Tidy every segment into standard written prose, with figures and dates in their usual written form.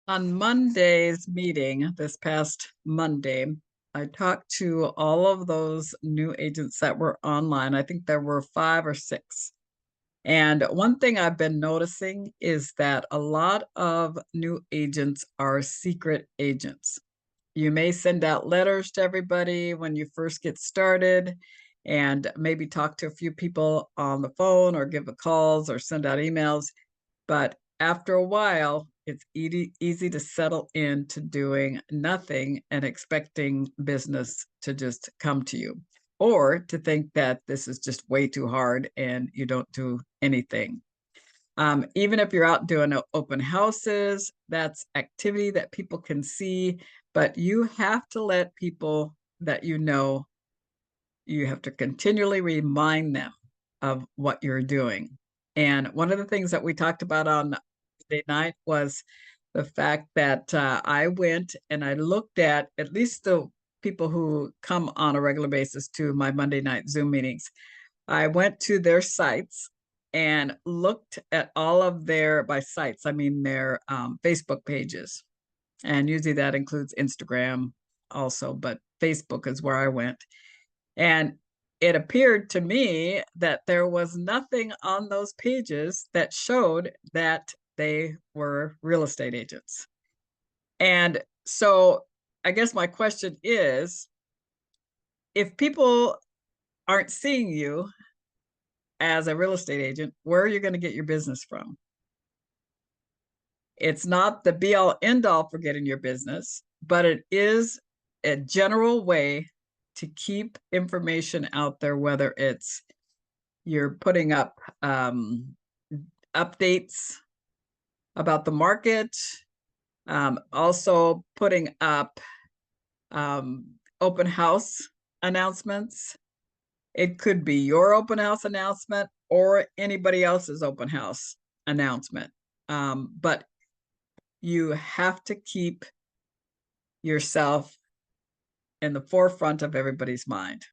On Monday's meeting, this past Monday, I talked to all of those new agents that were online. I think there were five or six. And one thing I've been noticing is that a lot of new agents are secret agents. You may send out letters to everybody when you first get started and maybe talk to a few people on the phone or give a calls or send out emails. But after a while, it's easy to settle into doing nothing and expecting business to just come to you, or to think that this is just way too hard and you don't do anything. Even if you're out doing open houses, that's activity that people can see, but you have to let people that you have to continually remind them of what you're doing. And one of the things that we talked about on Monday night was the fact that I went and I looked at least the people who come on a regular basis to my Monday night Zoom meetings. I went to their sites and looked at all of their, by sites, I mean their Facebook pages. And usually that includes Instagram also, but Facebook is where I went. And it appeared to me that there was nothing on those pages that showed that they were real estate agents. And so I guess my question is, if people aren't seeing you as a real estate agent, where are you going to get your business from? It's not the be all end all for getting your business, but it is a general way to keep information out there, whether it's you're putting up updates about the market, also putting up open house announcements. It could be your open house announcement or anybody else's open house announcement. But you have to keep yourself in the forefront of everybody's mind.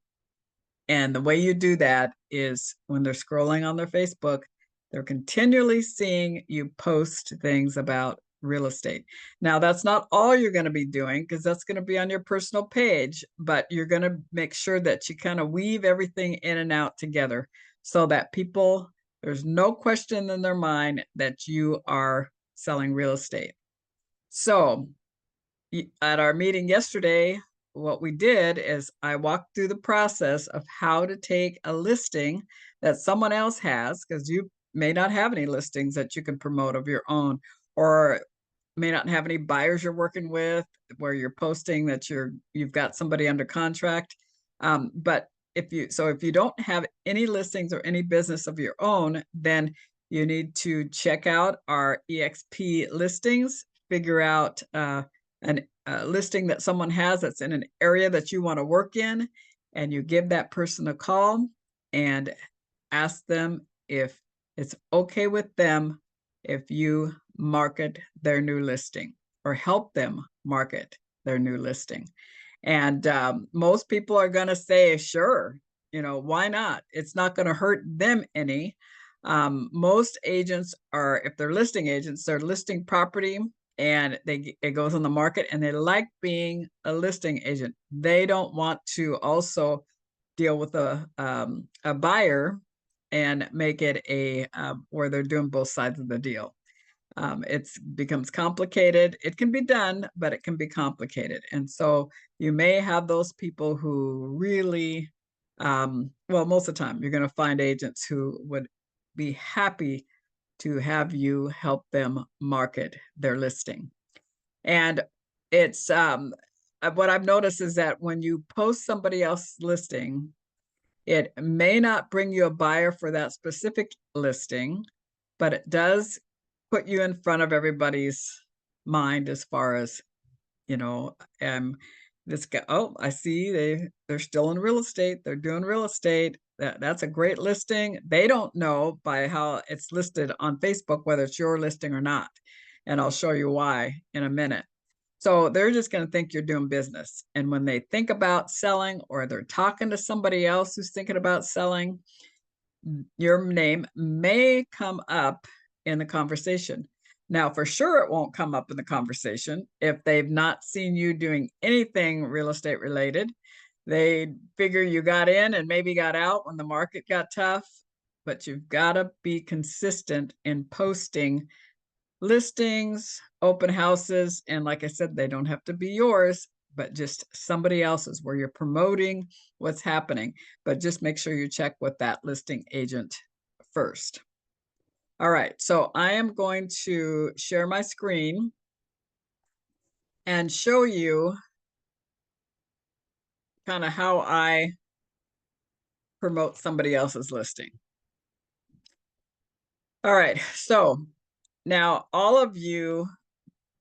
And the way you do that is when they're scrolling on their Facebook, they're continually seeing you post things about real estate. Now, that's not all you're going to be doing because that's going to be on your personal page, but you're going to make sure that you kind of weave everything in and out together so that people, there's no question in their mind that you are selling real estate. So at our meeting yesterday, what we did is I walked through the process of how to take a listing that someone else has, because you may not have any listings that you can promote of your own, or may not have any buyers you're working with where you're posting that you've got somebody under contract. But if you don't have any listings or any business of your own, then you need to check out our EXP listings, figure out an listing that someone has that's in an area that you want to work in, and you give that person a call and ask them if it's okay with them if you market their new listing or help them market their new listing. And most people are going to say, sure, why not? It's not going to hurt them any. Most agents are, if they're listing agents, they're listing property and it goes on the market and they like being a listing agent. They don't want to also deal with a buyer and make it where they're doing both sides of the deal. It becomes complicated. It can be done, but it can be complicated. And so you may have those people who really, well, most of the time you're going to find agents who would be happy to have you help them market their listing. And it's what I've noticed is that when you post somebody else's listing, it may not bring you a buyer for that specific listing, but it does put you in front of everybody's mind as far as, this guy, oh, I see they're still in real estate. They're doing real estate. That's a great listing. They don't know by how it's listed on Facebook whether it's your listing or not. And I'll show you why in a minute. So they're just going to think you're doing business. And when they think about selling or they're talking to somebody else who's thinking about selling, your name may come up in the conversation. Now, for sure, it won't come up in the conversation if they've not seen you doing anything real estate related. They figure you got in and maybe got out when the market got tough, but you've got to be consistent in posting listings, open houses, and like I said, they don't have to be yours, but just somebody else's where you're promoting what's happening. But just make sure you check with that listing agent first. All right, so I am going to share my screen and show you kind of how I promote somebody else's listing. All right, so now all of you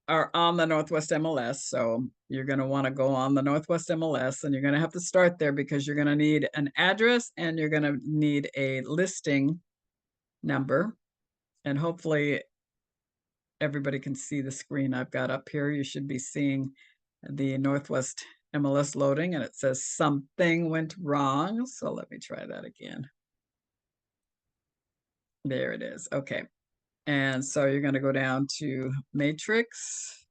are on the Northwest MLS, so you're going to want to go on the Northwest MLS, and you're going to have to start there because you're going to need an address and you're going to need a listing number, and hopefully everybody can see the screen I've got up here. You should be seeing the Northwest MLS loading, and it says something went wrong. So let me try that again. There it is. Okay. And so you're going to go down to Matrix.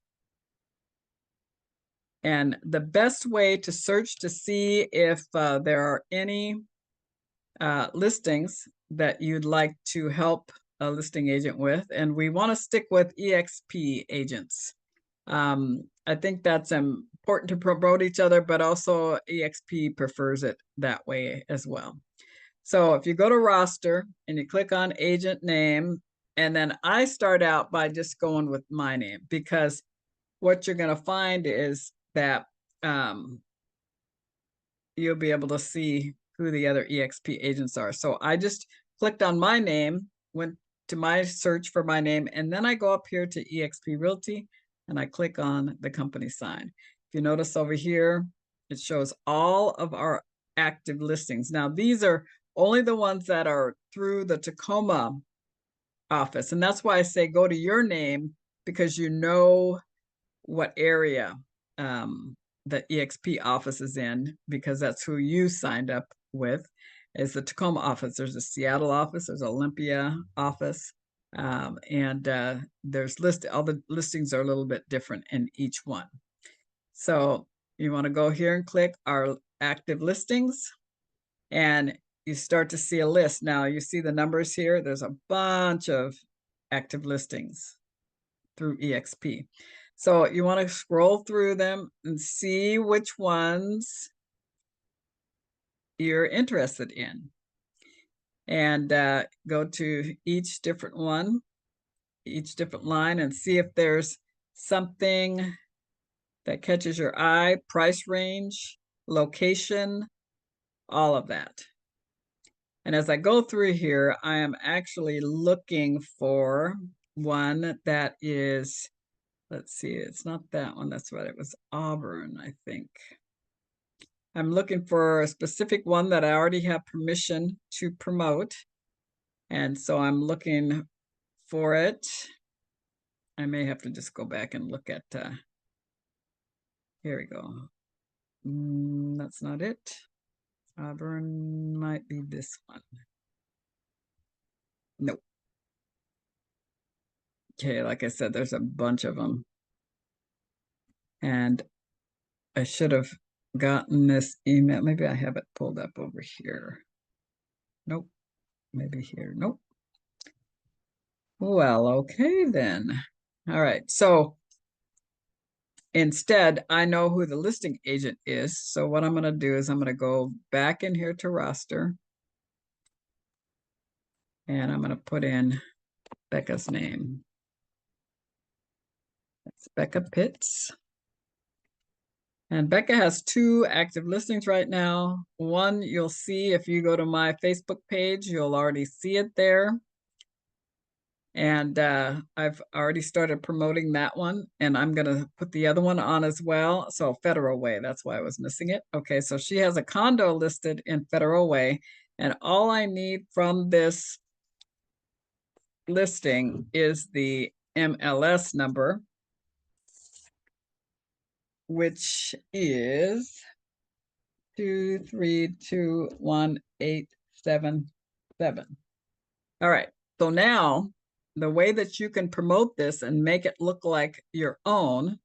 And the best way to search to see if there are any listings that you'd like to help a listing agent with, and we want to stick with EXP agents. I think that's important to promote each other, but also EXP prefers it that way as well. So if you go to roster and you click on agent name, and then I start out by just going with my name, because what you're going to find is that you'll be able to see who the other EXP agents are. So I just clicked on my name, went to my search for my name, and then I go up here to EXP Realty and I click on the company sign. If you notice over here, it shows all of our active listings. Now, these are only the ones that are through the Tacoma office. And that's why I say go to your name, because you know what area the EXP office is in, because that's who you signed up with, is the Tacoma office. There's a Seattle office, there's Olympia office, and there's all the listings are a little bit different in each one. So you want to go here and click our active listings, and you start to see a list. Now you see the numbers here. There's a bunch of active listings through EXP. So you want to scroll through them and see which ones you're interested in. And go to each different one, each different line, and see if there's something that catches your eye, price range, location, all of that. And as I go through here, I am actually looking for one that is, let's see, it's not that one. That's right. It was Auburn, I think. I'm looking for a specific one that I already have permission to promote. And so I'm looking for it. I may have to just go back and look at, here we go. That's not it. Auburn might be this one. Nope. Okay, like I said, there's a bunch of them. And I should have gotten this email. Maybe I have it pulled up over here. Nope. Maybe here. Nope. Well, okay then. All right. So instead, I know who the listing agent is. So what I'm going to do is I'm going to go back in here to roster. And I'm going to put in Becca's name. That's Becca Pitts. And Becca has 2 active listings right now. One you'll see if you go to my Facebook page, you'll already see it there. And I've already started promoting that one, and I'm going to put the other one on as well. So Federal Way, that's why I was missing it. Okay, so she has a condo listed in Federal Way, and all I need from this listing is the MLS number, which is 2321877. All right, so now the way that you can promote this and make it look like your own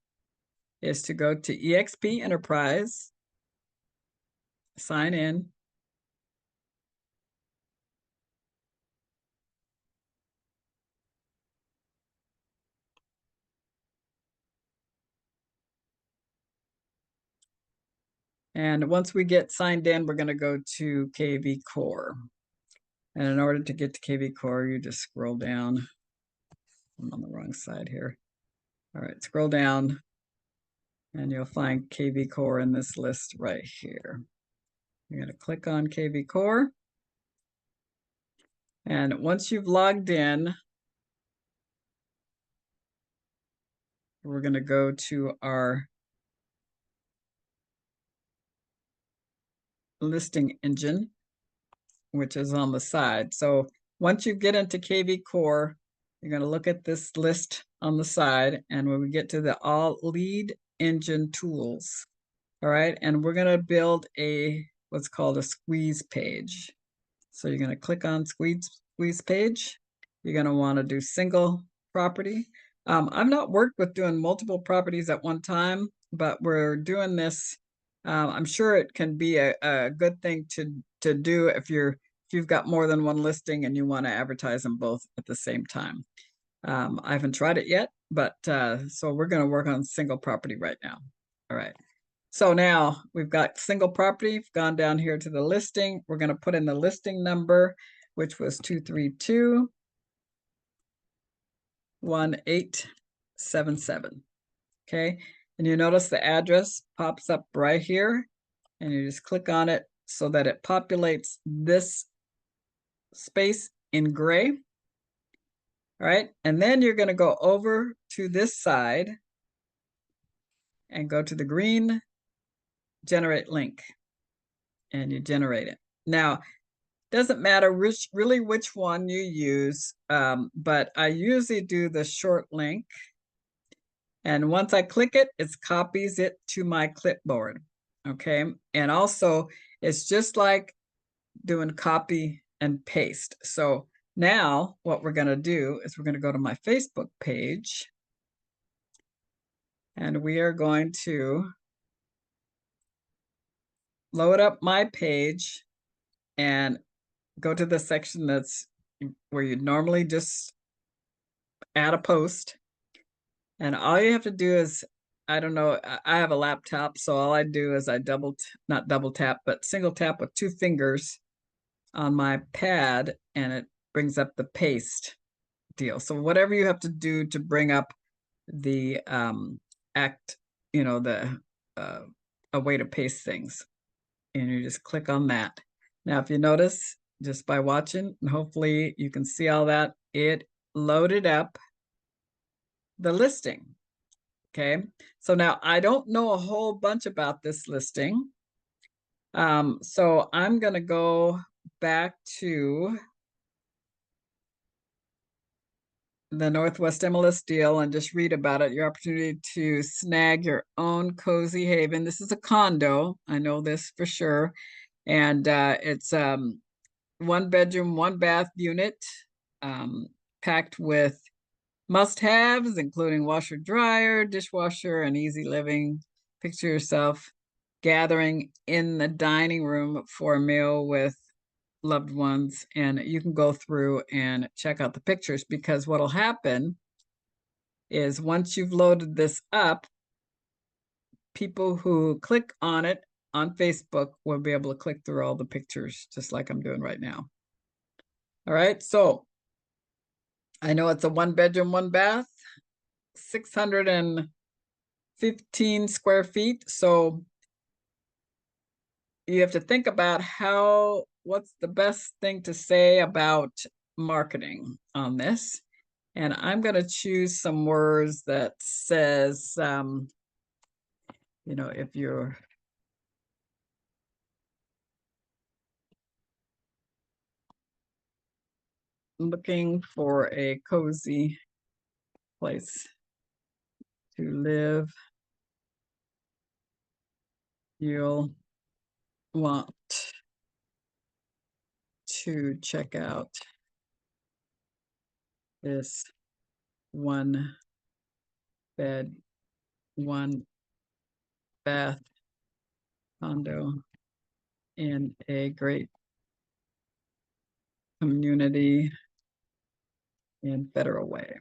is to go to eXp Enterprise, sign in. And once we get signed in, we're going to go to KV Core. And in order to get to KV Core, you just scroll down. I'm on the wrong side here. All right, scroll down and you'll find KV Core in this list right here. You're going to click on KV Core. And once you've logged in, we're going to go to our listing engine, which is on the side. So once you get into KV Core, you're going to look at this list on the side. And when we get to the all lead engine tools, all right, and we're going to build what's called a squeeze page. So you're going to click on squeeze page. You're going to want to do single property. I've not worked with doing multiple properties at one time, but we're doing this. I'm sure it can be a good thing to do if you've got more than one listing and you want to advertise them both at the same time. I haven't tried it yet, but so we're going to work on single property right now. All right. So now we've got single property, we've gone down here to the listing. We're going to put in the listing number, which was 232-1877. Okay. And you notice the address pops up right here and you just click on it so that it populates this space in gray. All right. And then you're going to go over to this side and go to the green generate link and you generate it. Now, doesn't matter which one you use, but I usually do the short link. And once I click it, it copies it to my clipboard. Okay. And also, it's just like doing copy and paste. So now what we're going to do is we're going to go to my Facebook page. And we are going to load up my page and go to the section that's where you'd normally just add a post. And all you have to do is, I don't know, I have a laptop, so all I do is I not double tap, but single tap with 2 fingers on my pad, and it brings up the paste deal. So whatever you have to do to bring up the a way to paste things, and you just click on that. Now, if you notice, just by watching, and hopefully you can see all that, it loaded up the listing. Okay, so now I don't know a whole bunch about this listing. So I'm going to go back to the Northwest MLS deal and just read about it. Your opportunity to snag your own cozy haven. This is a condo. I know this for sure. And it's 1 bedroom, 1 bath unit, packed with must-haves, including washer, dryer, dishwasher, and easy living. Picture yourself gathering in the dining room for a meal with loved ones, and you can go through and check out the pictures, because what'll happen is once you've loaded this up, people who click on it on Facebook will be able to click through all the pictures just like I'm doing right now. All right, so I know it's a 1 bedroom, 1 bath, 615 square feet. So you have to think about what's the best thing to say about marketing on this. And I'm going to choose some words that says, if you're looking for a cozy place to live, you'll want to check out this one bed, one bath condo in a great community in Federal Way.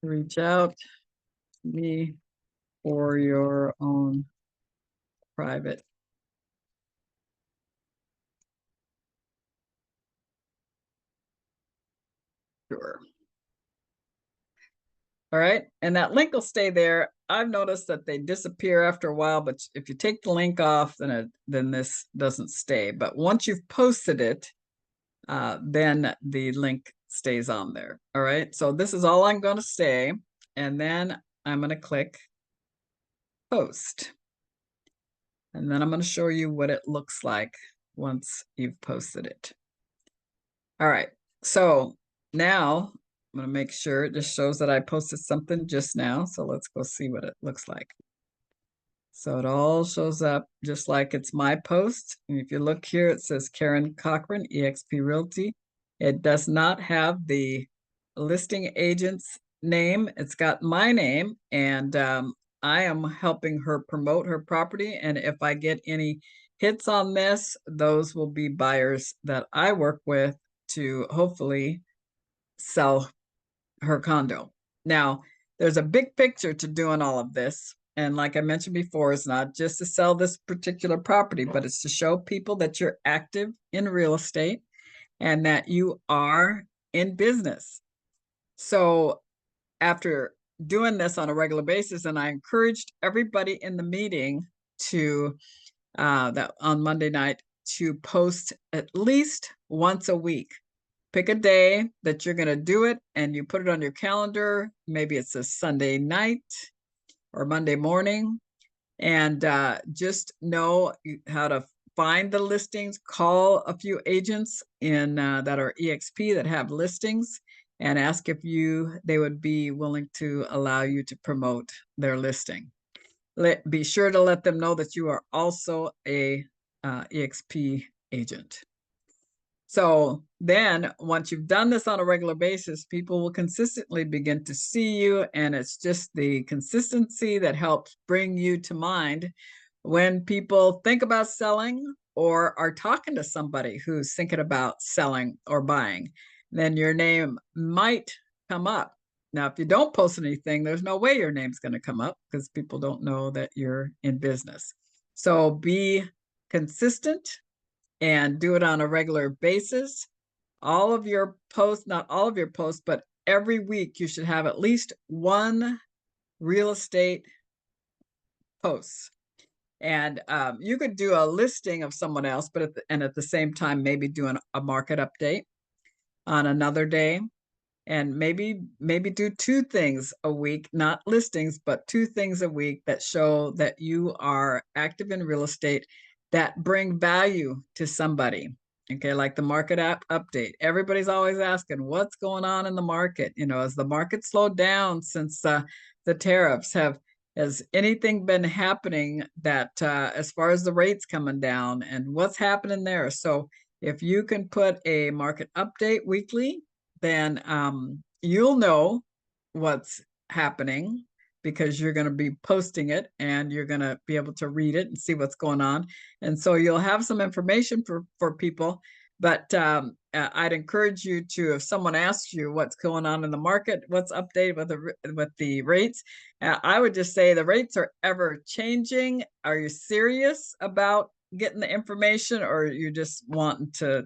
Reach out to me for your own private tour. All right, and that link will stay there. I've noticed that they disappear after a while, but if you take the link off, then this doesn't stay. But once you've posted it, then the link stays on there. All right, so this is all I'm going to say, and then I'm going to click post. And then I'm going to show you what it looks like once you've posted it. All right, so now I'm going to make sure it just shows that I posted something just now. So let's go see what it looks like. So it all shows up just like it's my post. And if you look here, it says Karen Cochran, eXp Realty. It does not have the listing agent's name. It's got my name, and I am helping her promote her property. And if I get any hits on this, those will be buyers that I work with to hopefully sell her condo. Now, there's a big picture to doing all of this. And like I mentioned before, it's not just to sell this particular property, but it's to show people that you're active in real estate and that you are in business. So after doing this on a regular basis, and I encouraged everybody in the meeting to that on Monday night to post at least once a week. Pick a day that you're going to do it, and you put it on your calendar. Maybe it's a Sunday night or Monday morning, and just know how to find the listings. Call a few agents in that are eXp that have listings, and ask if they would be willing to allow you to promote their listing. Be sure to let them know that you are also a eXp agent. So then once you've done this on a regular basis, people will consistently begin to see you, and it's just the consistency that helps bring you to mind when people think about selling or are talking to somebody who's thinking about selling or buying. Then your name might come up. Now, if you don't post anything, there's no way your name's going to come up because people don't know that you're in business. So be consistent and do it on a regular basis. All of your posts, not all of your posts, but every week you should have at least one real estate post. And you could do a listing of someone else, but at the same time, maybe doing a market update on another day. And maybe do 2 things a week, not listings, but 2 things a week that show that you are active in real estate that bring value to somebody. Okay, like the market update. Everybody's always asking what's going on in the market. You know, has the market slowed down since the tariffs? Has anything been happening that as far as the rates coming down and what's happening there? So if you can put a market update weekly, then you'll know what's happening because you're going to be posting it and you're going to be able to read it and see what's going on. And so you'll have some information for people. But I'd encourage you to, if someone asks you what's going on in the market, what's updated with the rates, I would just say the rates are ever changing. Are you serious about getting the information, or are you just wanting to,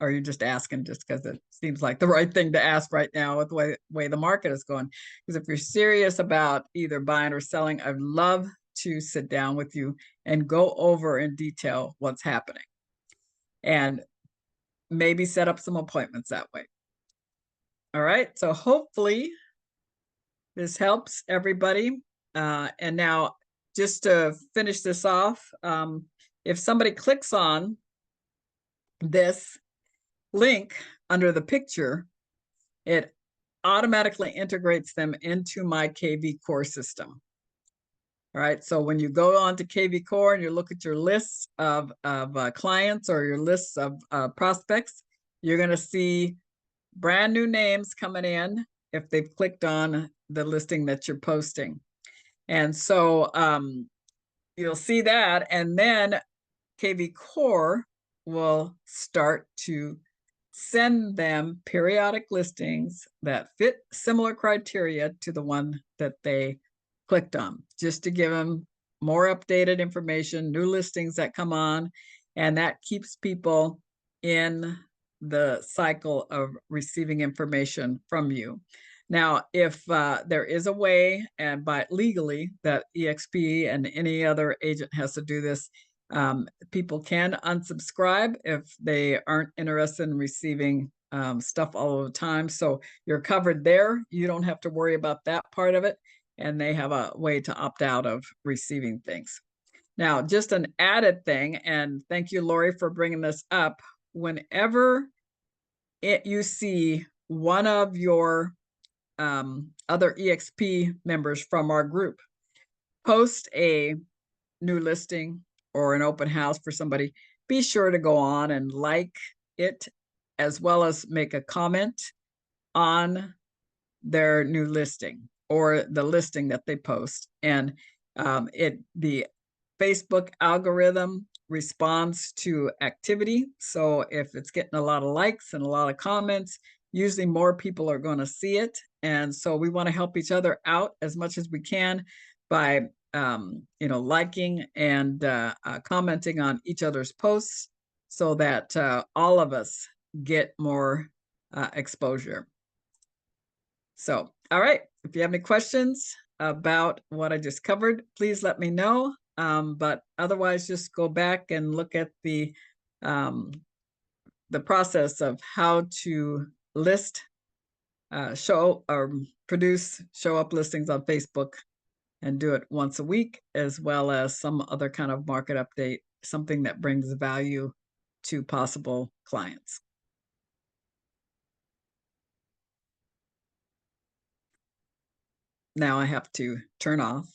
are you just asking just because it seems like the right thing to ask right now with the way the market is going? Because if you're serious about either buying or selling, I'd love to sit down with you and go over in detail what's happening and maybe set up some appointments that way. All right, so hopefully this helps everybody. And now just to finish this off, if somebody clicks on this link under the picture, it automatically integrates them into my KV core system. All right, so when you go on to KV Core and you look at your lists of clients or your lists of prospects, you're going to see brand new names coming in if they've clicked on the listing that you're posting. And so you'll see that, and then KV Core will start to send them periodic listings that fit similar criteria to the one that they clicked on, just to give them more updated information, new listings that come on, and that keeps people in the cycle of receiving information from you. Now, if there is a way, and by legally, that EXP and any other agent has to do this, people can unsubscribe if they aren't interested in receiving stuff all the time. So you're covered there. You don't have to worry about that part of it. And they have a way to opt out of receiving things. Now, just an added thing, and thank you, Lori, for bringing this up. Whenever you see one of your other EXP members from our group post a new listing or an open house for somebody, be sure to go on and like it, as well as make a comment on their new listing or the listing that they post. And the Facebook algorithm responds to activity. So if it's getting a lot of likes and a lot of comments, usually more people are going to see it. And so we want to help each other out as much as we can by liking and commenting on each other's posts, so that all of us get more exposure. So, all right, if you have any questions about what I just covered, please let me know. But otherwise, just go back and look at the process of how to list, show or produce show up listings on Facebook, and do it once a week, as well as some other kind of market update, something that brings value to possible clients. Now I have to turn off.